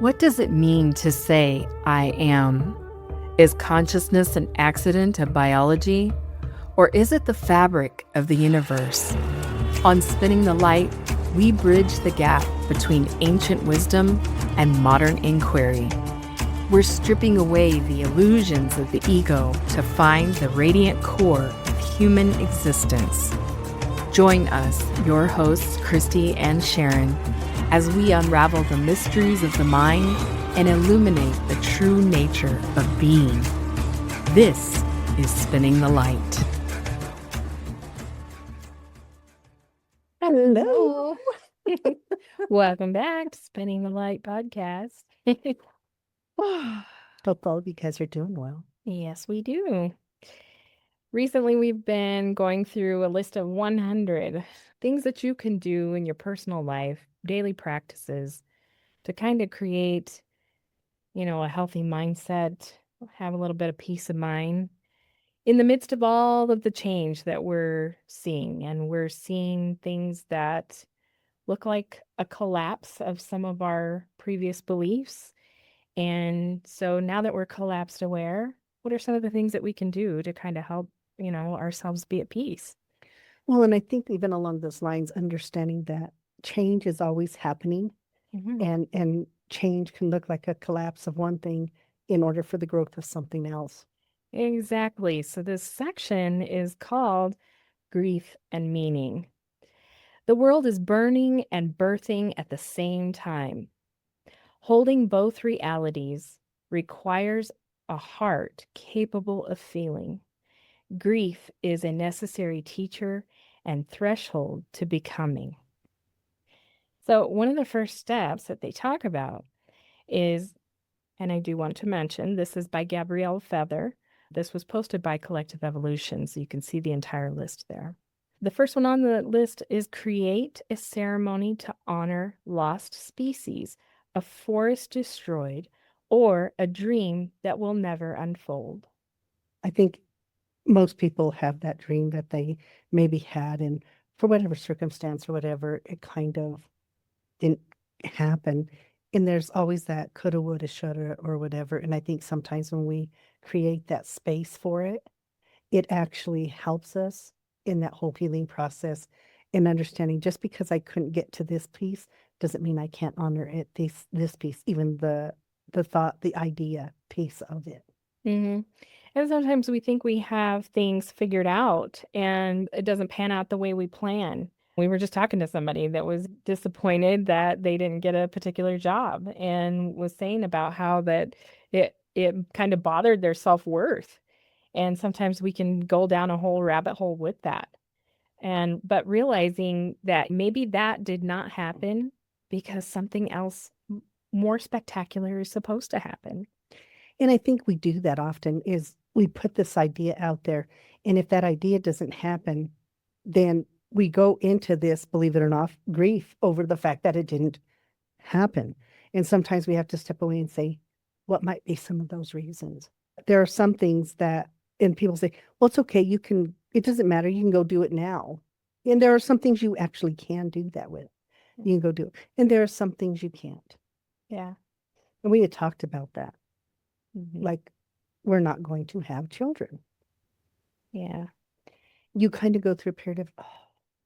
What does it mean to say, I am? Is consciousness an accident of biology? Or is it the fabric of the universe? On Spinning the Light, we bridge the gap between ancient wisdom and modern inquiry. We're stripping away the illusions of the ego to find the radiant core of human existence. Join us, your hosts, Christy and Sharon, as we unravel the mysteries of the mind and illuminate the true nature of being. This is Spinning the Light. Hello. Welcome back to Spinning the Light podcast. Hope all of you guys are doing well. Yes, we do. Recently, we've been going through a list of 100 things that you can do in your personal life, daily practices, to kind of create, a healthy mindset, have a little bit of peace of mind in the midst of all of the change that we're seeing. And we're seeing things that look like a collapse of some of our previous beliefs. And so now that we're collapsed aware, what are some of the things that we can do to kind of help, ourselves be at peace? Well, and I think even along those lines, understanding that change is always happening and change can look like a collapse of one thing in order for the growth of something else. Exactly. So this section is called Grief and Meaning. The world is burning and birthing at the same time. Holding both realities requires a heart capable of feeling. Grief is a necessary teacher and threshold to becoming. So, one of the first steps that they talk about is, and I do want to mention, this is by Gabrielle Feather. This was posted by Collective Evolution, so you can see the entire list there. The first one on the list is create a ceremony to honor lost species, a forest destroyed, or a dream that will never unfold. I think most people have that dream that they maybe had, and for whatever circumstance or whatever, it kind of didn't happen. And there's always that coulda, woulda, shoulda, or whatever. And I think sometimes when we create that space for it, it actually helps us in that whole healing process and understanding just because I couldn't get to this piece doesn't mean I can't honor it, this piece, even the thought, the idea piece of it. Mm-hmm. And sometimes we think we have things figured out and it doesn't pan out the way we plan. We were just talking to somebody that was disappointed that they didn't get a particular job and was saying about how that it kind of bothered their self-worth. And sometimes we can go down a whole rabbit hole with that. And but realizing that maybe that did not happen because something else more spectacular is supposed to happen. And I think we do that often is we put this idea out there. And if that idea doesn't happen, then we go into this, believe it or not, grief over the fact that it didn't happen. And sometimes we have to step away and say, what might be some of those reasons? There are some things that, and people say, well, it's okay. It doesn't matter. You can go do it now. And there are some things you actually can do that with. You can go do it. And there are some things you can't. Yeah. And we had talked about that. Mm-hmm. Like, we're not going to have children. Yeah. You kind of go through a period of,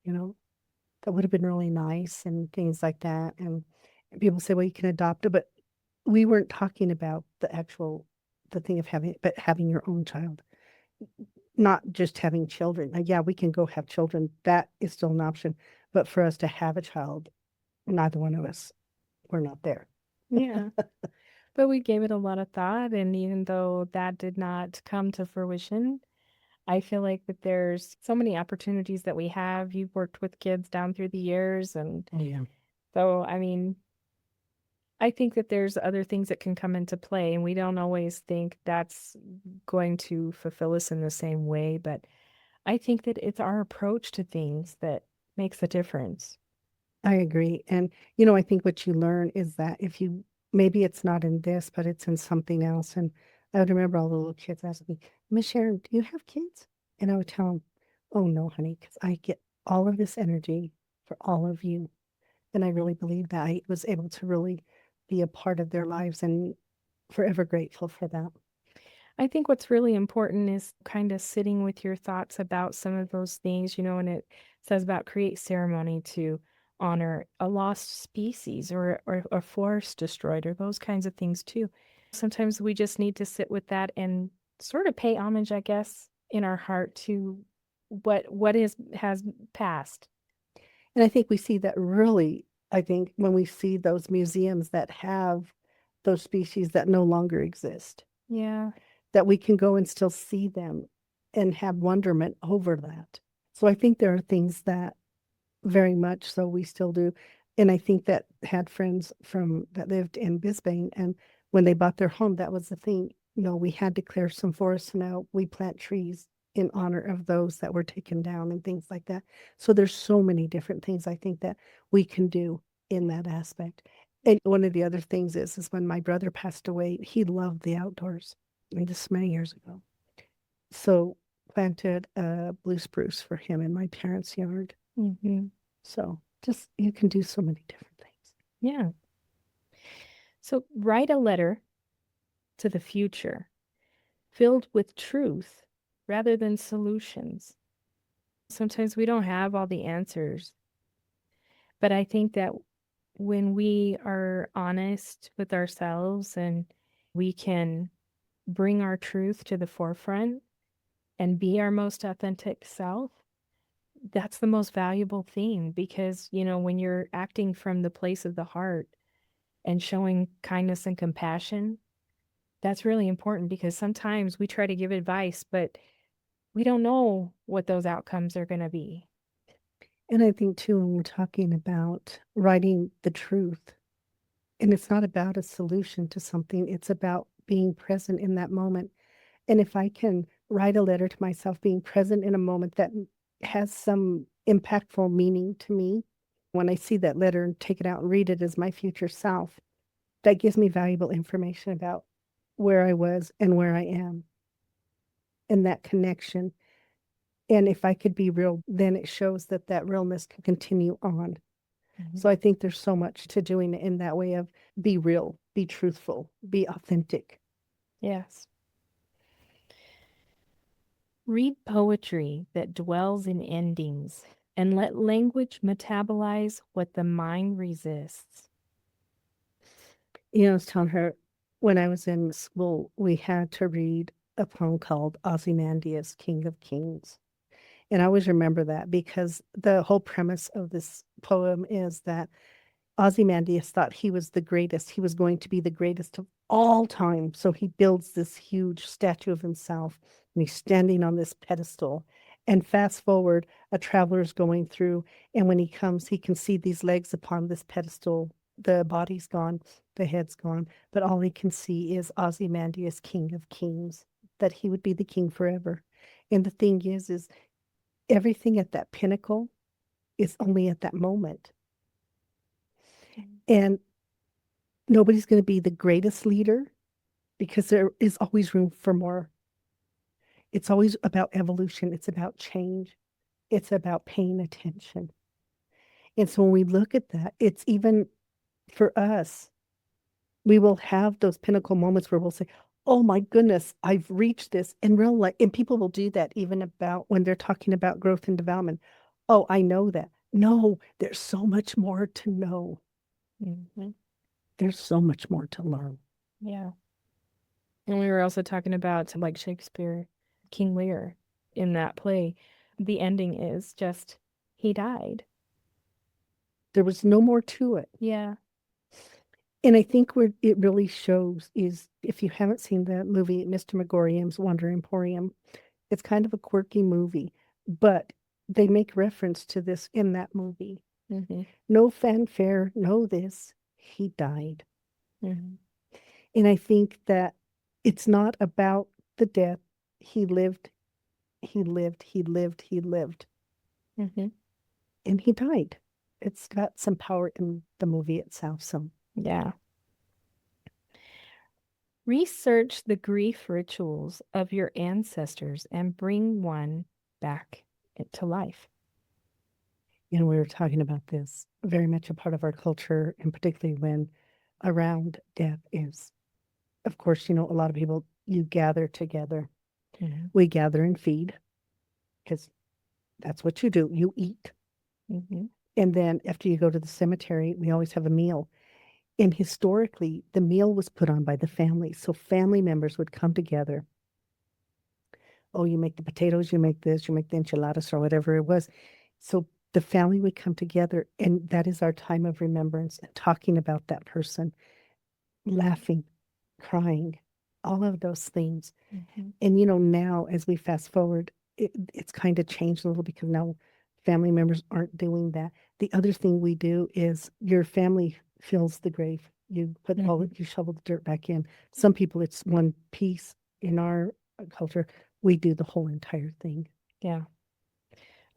that would have been really nice and things like that. And people say, well, you can adopt it, but we weren't talking about the thing of having your own child, not just having children. Yeah, we can go have children. That is still an option. But for us to have a child, neither one of us, we're not there. Yeah. But we gave it a lot of thought. And even though that did not come to fruition, I feel like that there's so many opportunities that we have. You've worked with kids down through the years. And Yeah. so, I think that there's other things that can come into play. And we don't always think that's going to fulfill us in the same way. But I think that it's our approach to things that makes a difference. I agree. And, I think what you learn is that maybe it's not in this, but it's in something else. And I would remember all the little kids asking me, Miss Sharon, do you have kids? And I would tell them, oh, no, honey, because I get all of this energy for all of you. And I really believe that I was able to really be a part of their lives, and forever grateful for that. I think what's really important is kind of sitting with your thoughts about some of those things, and it says about create ceremony to honor a lost species or a forest destroyed or those kinds of things too. Sometimes we just need to sit with that and sort of pay homage, I guess, in our heart to what has passed. And I think we see that really, I think, when we see those museums that have those species that no longer exist, Yeah. that we can go and still see them and have wonderment over that. So I think there are things that very much so we still do. And I think that had friends from that lived in Bisbane, and when they bought their home, that was the thing. We had to clear some forests. Now we plant trees in honor of those that were taken down and things like that. So there's so many different things I think that we can do in that aspect. And one of the other things is when my brother passed away, he loved the outdoors. I mean, this many years ago. So planted a blue spruce for him in my parents' yard. Mm-hmm. So just you can do so many different things. Yeah. So write a letter to the future filled with truth rather than solutions. Sometimes we don't have all the answers, but I think that when we are honest with ourselves and we can bring our truth to the forefront and be our most authentic self, that's the most valuable thing because, when you're acting from the place of the heart and showing kindness and compassion, that's really important because sometimes we try to give advice, but we don't know what those outcomes are going to be. And I think too, when we're talking about writing the truth, and it's not about a solution to something, it's about being present in that moment. And if I can write a letter to myself, being present in a moment that has some impactful meaning to me, when I see that letter and take it out and read it as my future self, that gives me valuable information about where I was and where I am and that connection. And if I could be real, then it shows that that realness can continue on. Mm-hmm. So I think there's so much to doing it in that way of be real, be truthful, be authentic. Yes. Read poetry that dwells in endings and let language metabolize what the mind resists. I was telling her when I was in school, we had to read a poem called Ozymandias, King of Kings. And I always remember that because the whole premise of this poem is that Ozymandias thought he was the greatest. He was going to be the greatest of all time. So he builds this huge statue of himself and he's standing on this pedestal. And fast forward, a traveler is going through, and when he comes, he can see these legs upon this pedestal. The body's gone, the head's gone, but all he can see is Ozymandias, King of Kings, that he would be the king forever. And the thing is everything at that pinnacle is only at that moment. And nobody's going to be the greatest leader because there is always room for more. It's always about evolution. It's about change. It's about paying attention. And so when we look at that, it's even for us, we will have those pinnacle moments where we'll say, oh my goodness, I've reached this in real life. And people will do that even about when they're talking about growth and development. Oh, I know that. No, there's so much more to know. Mm-hmm. There's so much more to learn. Yeah. And we were also talking about like Shakespeare, King Lear in that play. The ending is just he died. There was no more to it. Yeah. And I think where it really shows is if you haven't seen the movie Mr. Megorium's Wonder Emporium, it's kind of a quirky movie, but they make reference to this in that movie. Mm-hmm. No fanfare, no this. He died. Mm-hmm. And I think that it's not about the death. He lived, he lived, he lived, he lived, Mm-hmm. and he died. It's got some power in the movie itself. So, Yeah. Research the grief rituals of your ancestors and bring one back to life. we were talking about this very much a part of our culture, and particularly when around death is, of course, a lot of people, you gather together. Mhm. We gather and feed because that's what you do. You eat. Mhm. And then after you go to the cemetery, we always have a meal. And historically, the meal was put on by the family. So family members would come together. Oh, you make the potatoes, you make this, you make the enchiladas or whatever it was. So the family would come together, and that is our time of remembrance and talking about that person, laughing, crying, all of those things. Mhm. And now as we fast forward, it's kind of changed a little because now family members aren't doing that. The other thing we do is your family fills the grave. You put Mhm. you shovel the dirt back in. Some people it's one piece. In our culture, we do the whole entire thing. Yeah.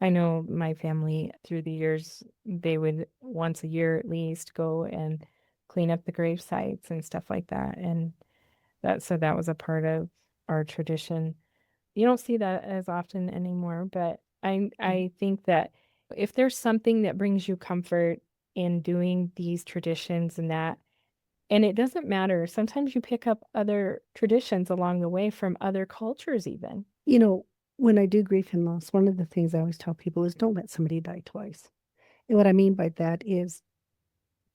I know my family through the years, they would once a year at least go and clean up the grave sites and stuff like that. And that was a part of our tradition. You don't see that as often anymore, but I think that if there's something that brings you comfort in doing these traditions and that, and it doesn't matter, sometimes you pick up other traditions along the way from other cultures even. You know, when I do grief and loss, one of the things I always tell people is don't let somebody die twice. And what I mean by that is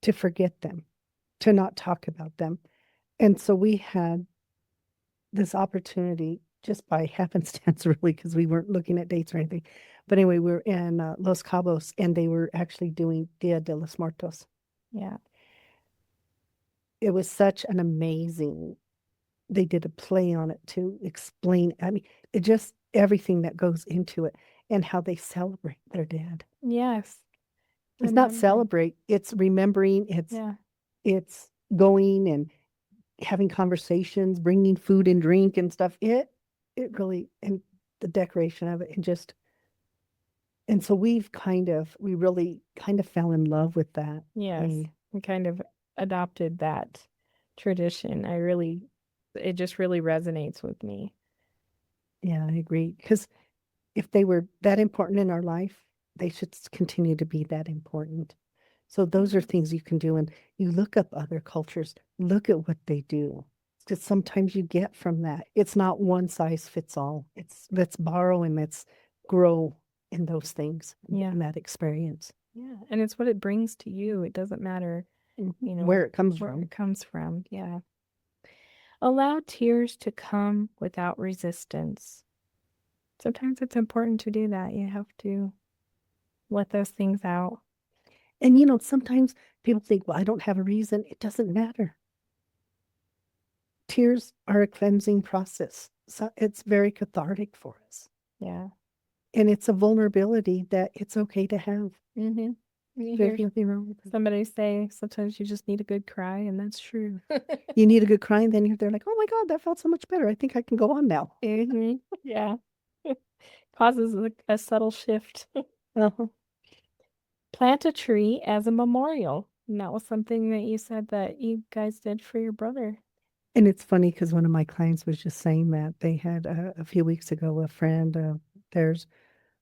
to forget them, to not talk about them. And so we had this opportunity just by happenstance, really, because we weren't looking at dates or anything. But anyway, we were in Los Cabos and they were actually doing Dia de los Muertos. Yeah. It was such an amazing, they did a play on it to explain, I mean, it just everything that goes into it and how they celebrate their dead. Yes. It's not Remembering. celebrate, it's remembering, Yeah. it's going and having conversations, bringing food and drink and stuff. It really, and the decoration of it and just, and so we really kind of fell in love with that Yes. thing. We kind of adopted that tradition. It just really resonates with me. Yeah, I agree. Because if they were that important in our life, they should continue to be that important. So those are Mhm. things you can do. And you look up other cultures, look at what they do. Because sometimes you get from that. It's not one size fits all. It's let's borrow and let's grow in those things, Yeah. in that experience. Yeah. And it's what it brings to you. It doesn't matter, Where it comes where from. it comes from. Yeah. Allow tears to come without resistance. Sometimes it's important to do that. You have to let those things out. And sometimes people think, well, I don't have a reason. It doesn't matter. Tears are a cleansing process. So it's very cathartic for us. Yeah. And it's a vulnerability that it's okay to have. Mm-hmm. You hear There's nothing wrong with it. somebody say sometimes you just need a good cry, and that's true. You need a good cry, and then they're like, oh my God, that felt so much better. I think I can go on now. Hmm. Yeah. Causes a subtle shift. Uh-huh. Plant a tree as a memorial. And that was something that you said that you guys did for your brother. And it's funny because one of my clients was just saying that they had a few weeks ago, a friend of theirs,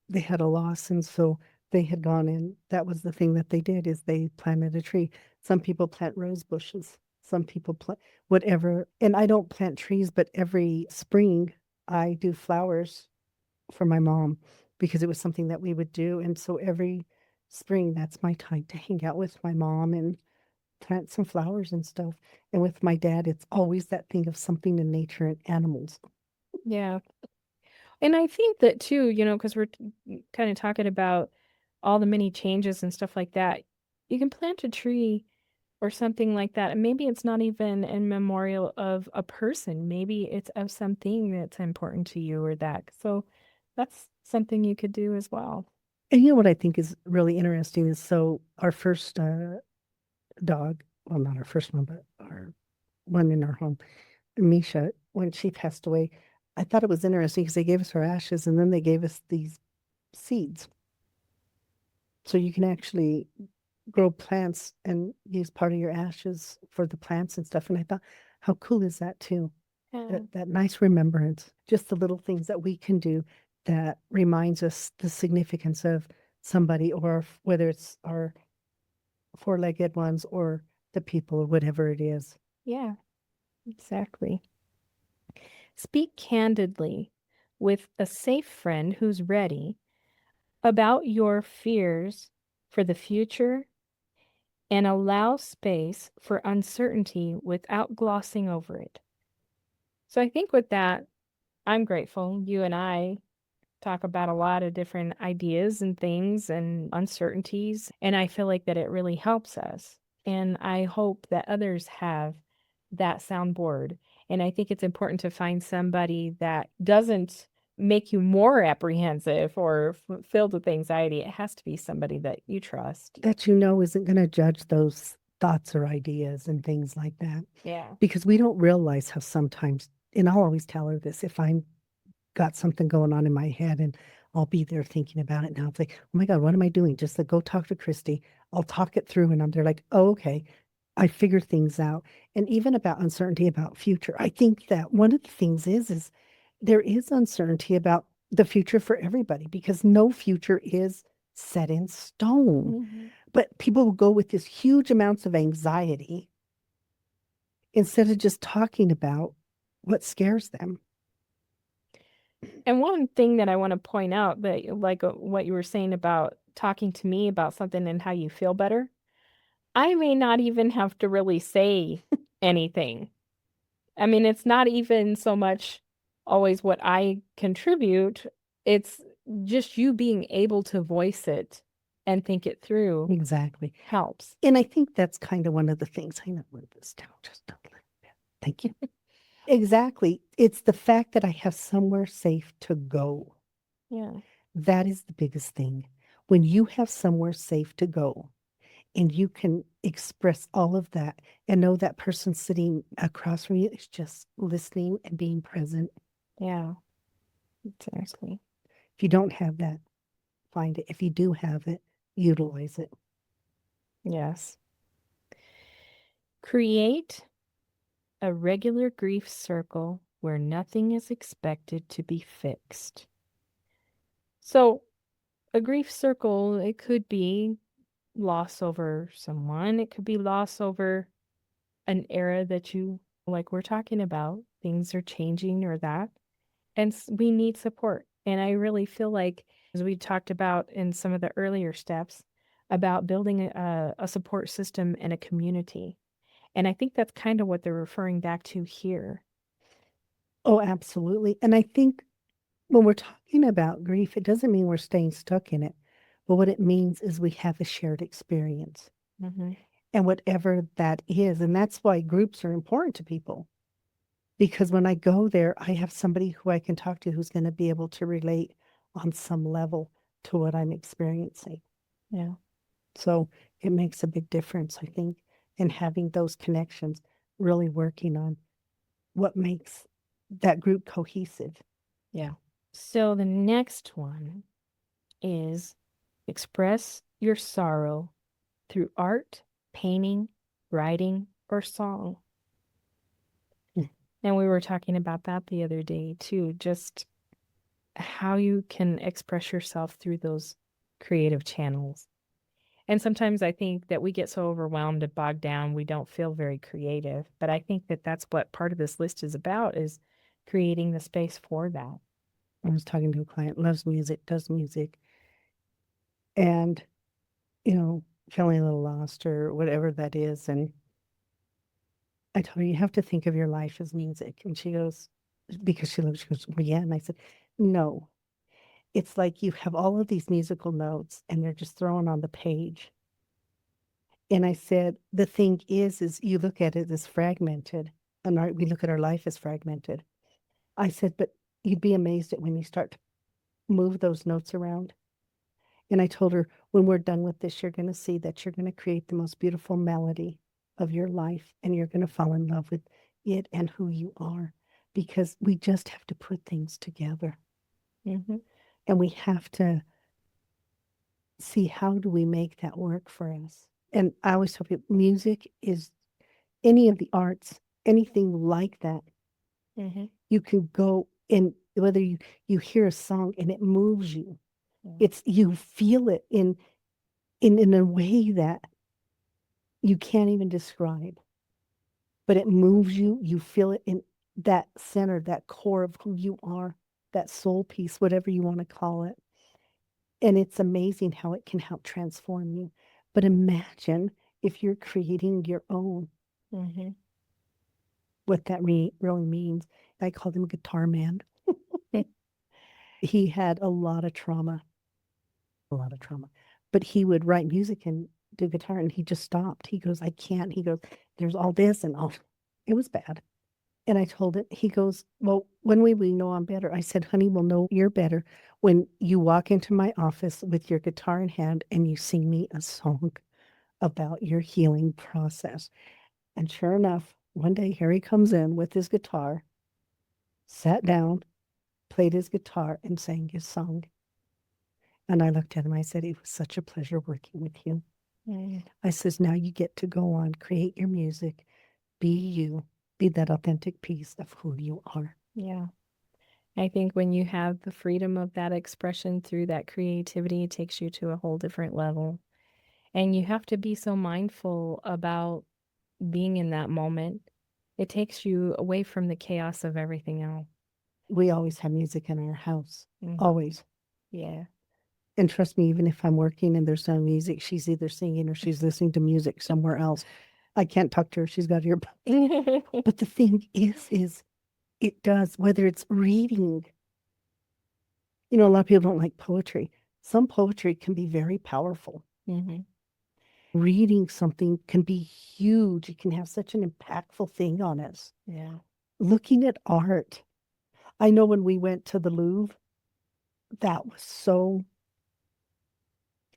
they had a loss. And so they had gone in. That was the thing that they did is they planted a tree. Some people plant rose bushes. Some people plant whatever. And I don't plant trees, but every spring I do flowers for my mom because it was something that we would do. And so every spring, that's my time to hang out with my mom and plant some flowers and stuff. And with my dad, it's always that thing of something in nature and animals. Yeah. And I think that too, because we're kind of talking about all the many changes and stuff like that. You can plant a tree or something like that. And maybe it's not even in memorial of a person. Maybe it's of something that's important to you or that. So that's something you could do as well. And what I think is really interesting is so our first dog, well, not our first one, but our one in our home, Misha, when she passed away, I thought it was interesting because they gave us her ashes and then they gave us these seeds. So you can actually grow plants and use part of your ashes for the plants and stuff. And I thought, how cool is that too? Yeah. That nice remembrance, just the little things that we can do that reminds us the significance of somebody, or whether it's our four-legged ones or the people or whatever it is. Yeah, exactly. Speak candidly with a safe friend who's ready about your fears for the future and allow space for uncertainty without glossing over it. So I think with that, I'm grateful you and I talk about a lot of different ideas and things and uncertainties. And I feel like that it really helps us. And I hope that others have that soundboard. And I think it's important to find somebody that doesn't make you more apprehensive or filled with anxiety. It has to be somebody that you trust. That isn't going to judge those thoughts or ideas and things like that. Yeah. Because we don't realize how sometimes, and I'll always tell her this, if I'm got something going on in my head and I'll be there thinking about it now. It's like, oh my God, what am I doing? Just like go talk to Christy. I'll talk it through and I'm there like, oh, okay. I figure things out. And even about uncertainty about future, I think that one of the things is there is uncertainty about the future for everybody because no future is set in stone. Mm-hmm. But people will go with this huge amounts of anxiety instead of just talking about what scares them. And one thing that I want to point out that, like what you were saying about talking to me about something and how you feel better, I may not even have to really say anything. I mean, it's not even so much always what I contribute, it's just you being able to voice it and think it through Exactly. helps. And I think that's kind of one of the things. I know move this down just a little bit. Thank you. Exactly. It's the fact that I have somewhere safe to go. Yeah. That is the biggest thing. When you have somewhere safe to go and you can express all of that and know that person sitting across from you is just listening and being present. Yeah. Exactly. If you don't have that, find it. If you do have it, utilize it. Yes. Create a regular grief circle where nothing is expected to be fixed. So, a grief circle, it could be loss over someone, it could be loss over an era that you like we're talking about, things are changing or that. And we need support. And I really feel like, as we talked about in some of the earlier steps, about building a support system and a community. And I think that's kind of what they're referring back to here. Oh, absolutely. And I think when we're talking about grief, it doesn't mean we're staying stuck in it. But what it means is we have a shared experience Mm-hmm. and whatever that is. And that's why groups are important to people. Because when I go there, I have somebody who I can talk to who's going to be able to relate on some level to what I'm experiencing. Yeah. So it makes a big difference, I think, in having those connections, really working on what makes that group cohesive. Yeah. So the next one is express your sorrow through art, painting, writing, or song. Mm. And we were talking about that the other day too, just how you can express yourself through those creative channels. And sometimes I think that we get so overwhelmed and bogged down, we don't feel very creative. But I think that that's what part of this list is about, is creating the space for that. I was talking to a client, loves music, does music, and, feeling a little lost or whatever that is. And I told her, you have to think of your life as music. And she goes, because she loves, she goes, well, yeah. And I said, no, it's like you have all of these musical notes and they're just thrown on the page. And I said, the thing is you look at it as fragmented, and we look at our life as fragmented. I said, but you'd be amazed at when you start to move those notes around. And I told her, when we're done with this, you're going to see that you're going to create the most beautiful melody of your life, and you're going to fall in love with it and who you are, because we just have to put things together. Mm-hmm. And we have to see, how do we make that work for us? And I always tell people, music is any of the arts, anything like that. Mm-hmm. You can go in, whether you hear a song and it moves you. Yeah. It's, you feel it in a way that you can't even describe, but it moves you. You feel it in that center, that core of who you are, that soul piece, whatever you want to call it. And it's amazing how it can help transform you. But imagine if you're creating your own, Mm-hmm. what that really means. I called him Guitar Man. He had a lot of trauma, but he would write music and do guitar and he just stopped. He goes, I can't. He goes, there's all this and all. It was bad. And I told it, he goes, well, when we know I'm better? I said, honey, we'll know you're better when you walk into my office with your guitar in hand and you sing me a song about your healing process. And sure enough, one day Harry comes in with his guitar, sat down, played his guitar, and sang his song. And I looked at him, I said, it was such a pleasure working with you. Mm. I says, now you get to go on, create your music, be you, be that authentic piece of who you are. Yeah. I think when you have the freedom of that expression through that creativity, it takes you to a whole different level. And you have to be so mindful about being in that moment. It takes you away from the chaos of everything else. We always have music in our house, Mm. always. Yeah. And trust me, even if I'm working and there's no music, she's either singing or she's listening to music somewhere else. I can't talk to her. She's got earbuds. But the thing is it does, whether it's reading, a lot of people don't like poetry. Some poetry can be very powerful. Mm-hmm. Reading something can be huge. It can have such an impactful thing on us. Yeah. Looking at art. I know when we went to the Louvre, that was so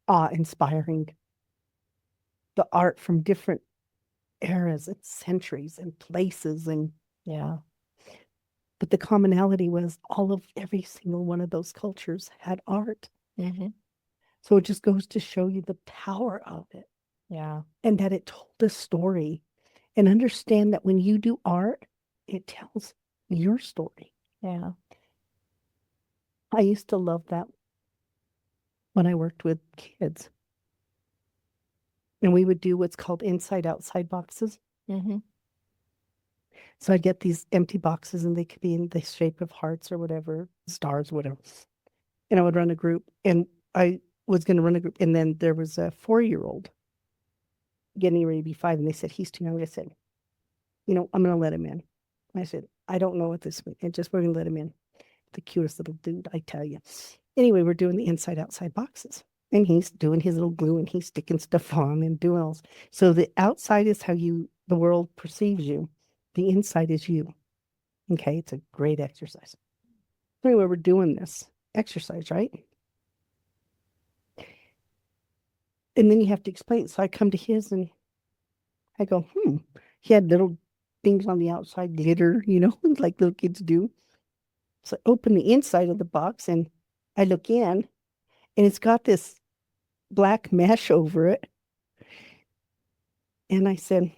awe-inspiring. The art from different eras and centuries and places Yeah. but the commonality was every single one of those cultures had art. Mm-hmm. So it just goes to show you the power of it Yeah. and that it told a story. And understand that when you do art, it tells your story. Yeah. I used to love that when I worked with kids. And we would do what's called inside outside boxes. Mm-hmm. So I'd get these empty boxes and they could be in the shape of hearts or whatever, stars, whatever. And I would run a group and I was going to run a group. And then there was a 4-year-old getting ready to be 5. And they said, he's too young. I said, I'm going to let him in. I said, I don't know what this means. And just we're going to let him in. The cutest little dude, I tell you. Anyway, we're doing the inside outside boxes. And he's doing his little glue and he's sticking stuff on and doing all. So the outside is how the world perceives you. The inside is you. Okay, it's a great exercise. Anyway, we're doing this exercise, right? And then you have to explain. So I come to his and I go, He had little things on the outside, glitter, like little kids do. So I open the inside of the box and I look in and it's got this black mesh over it. And I said,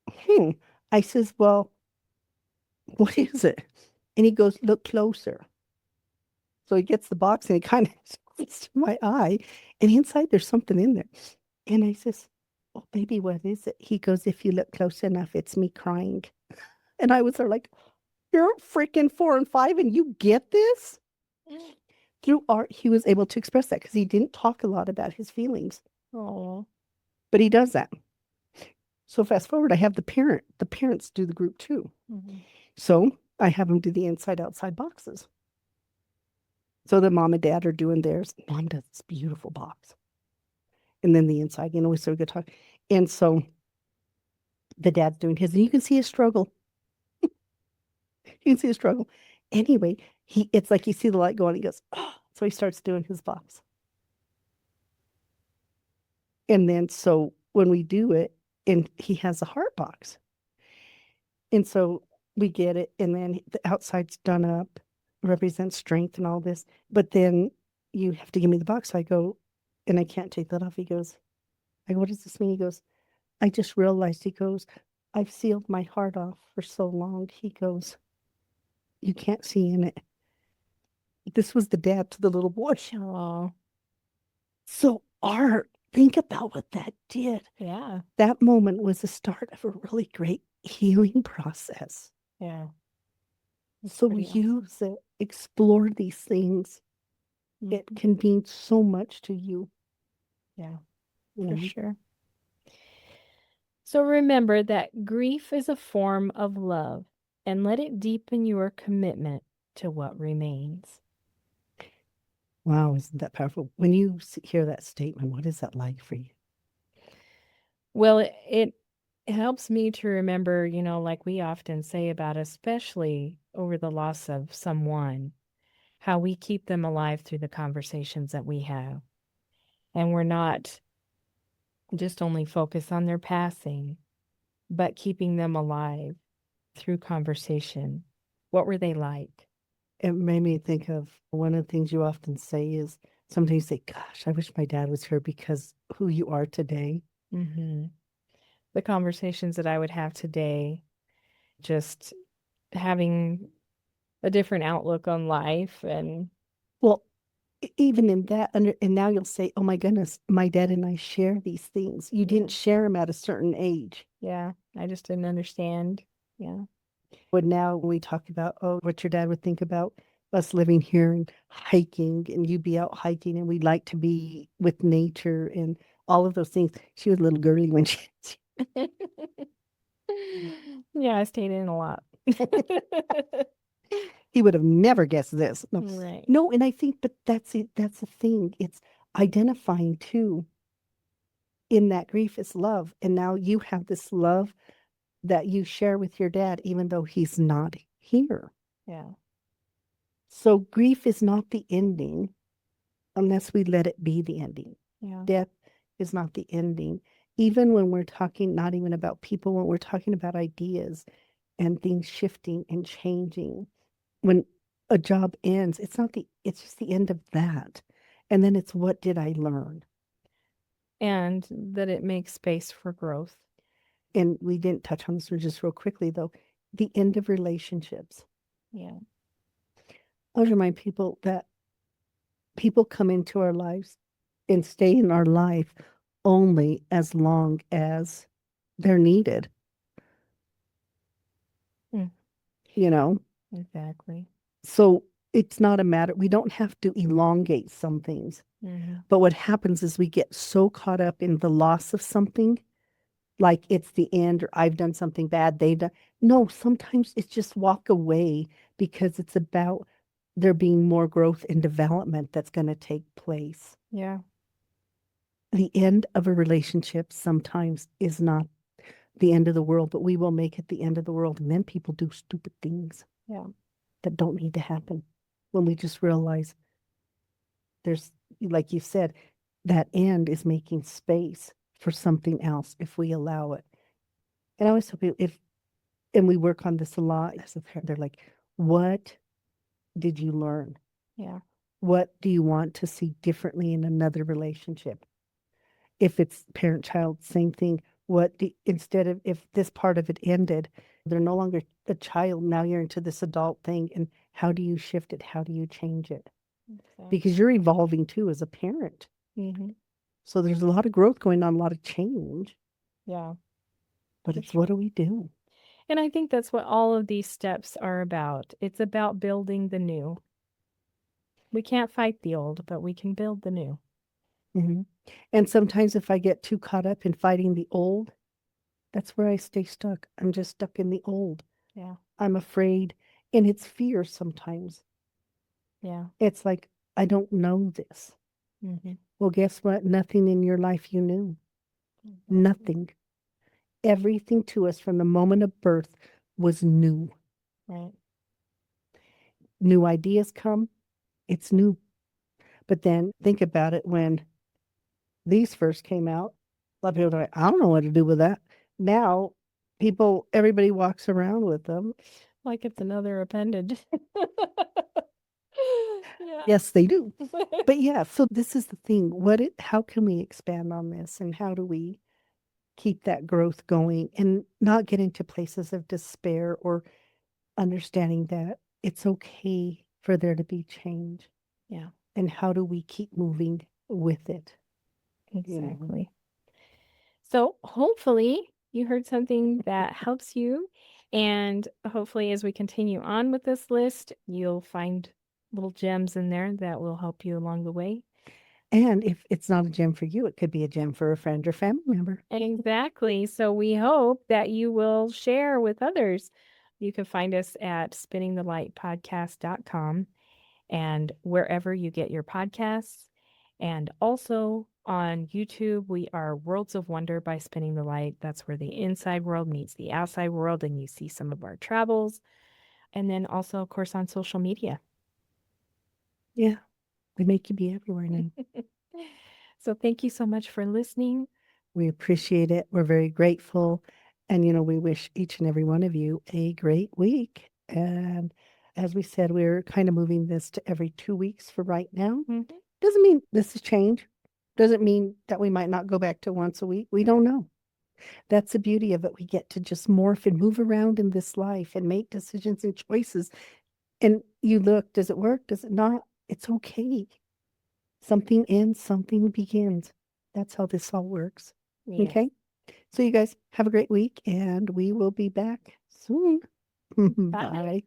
hmm. I says, well, what is it? And he goes, look closer. So he gets the box and he kind of squints to my eye. And inside there's something in there. And I says, well, baby, what is it? He goes, if you look close enough, it's me crying. And I was there like, you're freaking 4 and 5 and you get this? Through art, he was able to express that because he didn't talk a lot about his feelings. Oh. But he does that. So fast forward, I have the parents do the group too. Mm-hmm. So I have them do the inside outside boxes. So the mom and dad are doing theirs. Mom does this beautiful box. And then the inside, we sort of good talk. And so the dad's doing his, and you can see his struggle. You can see his struggle. Anyway, it's like you see the light go on. He goes, oh. So he starts doing his box. And then so when we do it, and he has a heart box. And so we get it, and then the outside's done up, represents strength and all this. But then you have to give me the box. So I go, and I can't take that off. He goes, I go, what does this mean? He goes, I just realized, he goes, I've sealed my heart off for so long. He goes, you can't see in it. This was the dad to the little boy. Oh. So art think about what that did. Yeah. That moment was the start of a really great healing process. Yeah. It's So pretty awesome. use it, explore these things. It Mhm. can mean so much to you. Yeah, You for know, sure. So remember that grief is a form of love and let it deepen your commitment to what remains. wow, isn't that powerful? When you hear that statement, what is that like for you? Well, it helps me to remember, like we often say about, especially over the loss of someone, how we keep them alive through the conversations that we have. And we're not just only focused on their passing, but keeping them alive through conversation. What were they like? It made me think of one of the things you often say is sometimes you say, gosh, I wish my dad was here because who you are today. Hmm. The conversations that I would have today, just having a different outlook on life. And Well, even in that, and now you'll say, oh my goodness, my dad and I share these things. You didn't share them at a certain age. yeah, I just didn't understand. Yeah. But now we talk about, oh, what your dad would think about us living here and hiking, and you be out hiking, and we like to be with nature and all of those things. She was a little girly when she. Yeah, I stayed in a lot. He would have never guessed this. No, Right. no, and I think, but that's it. That's the thing. It's identifying too in that grief is love, and now you have this love that you share with your dad, even though he's not here. Yeah. So grief is not the ending unless we let it be the ending. Yeah. Death is not the ending. Even when we're talking, not even about people, when we're talking about ideas and things shifting and changing, when a job ends, it's just the end of that. And then it's what did I learn? And that it makes space for growth. And we didn't touch on this one just real quickly though. The end of relationships. Yeah. I always remind people that people come into our lives and stay in our life only as long as they're needed, Mm, you know? exactly. So it's not a matter, we don't have to elongate some things. Hmm. But what happens is we get so caught up in the loss of something, like it's the end or I've done something bad, they've done. No, sometimes it's just walk away because it's about there being more growth and development that's going to take place. Yeah. The end of a relationship sometimes is not the end of the world, but we will make it the end of the world. And then people do stupid things Yeah. that don't need to happen when we just realize there's, like you said, that end is making space for something else if we allow it. And I always tell people if, and we work on this a lot as a parent, they're like, what did you learn? Yeah. What do you want to see differently in another relationship? If it's parent child, same thing. Instead of if this part of it ended, they're no longer a child. Now you're into this adult thing. And how do you shift it? How do you change it? Exactly. Because you're evolving too as a parent. Hmm. So there's a lot of growth going on, a lot of change. Yeah. But For it's sure. what do we do? And I think that's what all of these steps are about. It's about building the new. We can't fight the old, but we can build the new. Hmm. And sometimes if I get too caught up in fighting the old, that's where I stay stuck. I'm just stuck in the old. Yeah. I'm afraid. And it's fear sometimes. Yeah. It's like, I don't know this. Hmm. Well, guess what? Nothing in your life you knew. Nothing. Everything to us from the moment of birth was new. Right. New ideas come, it's new. But then think about it when these first came out. A lot of people are like, I don't know what to do with that. Now, everybody walks around with them. Like it's another appendage. Yeah. Yes, they do. But yeah, so this is the thing. How can we expand on this and how do we keep that growth going and not get into places of despair or understanding that it's okay for there to be change? Yeah. And how do we keep moving with it? you know. Exactly. So hopefully you heard something that helps you. And hopefully, as we continue on with this list, you'll find little gems in there that will help you along the way. And if it's not a gem for you, it could be a gem for a friend or family member. Exactly. So we hope that you will share with others. You can find us at spinningthelightpodcast.com and wherever you get your podcasts. And also on YouTube, we are Worlds of Wonder by Spinning the Light. That's where the inside world meets the outside world, and you see some of our travels. And then also, of course, on social media. Yeah, we make you be everywhere now. So thank you so much for listening. We appreciate it. We're very grateful. And, we wish each and every one of you a great week. And as we said, we're kind of moving this to every 2 weeks for right now. Mhm. Doesn't mean this is change. Doesn't mean that we might not go back to once a week. We don't know. That's the beauty of it. We get to just morph and move around in this life and make decisions and choices. And you look, does it work? Does it not? It's okay. Something ends, something begins. That's how this all works. Yes. Okay. So you guys have a great week and we will be back soon. Bye. Bye.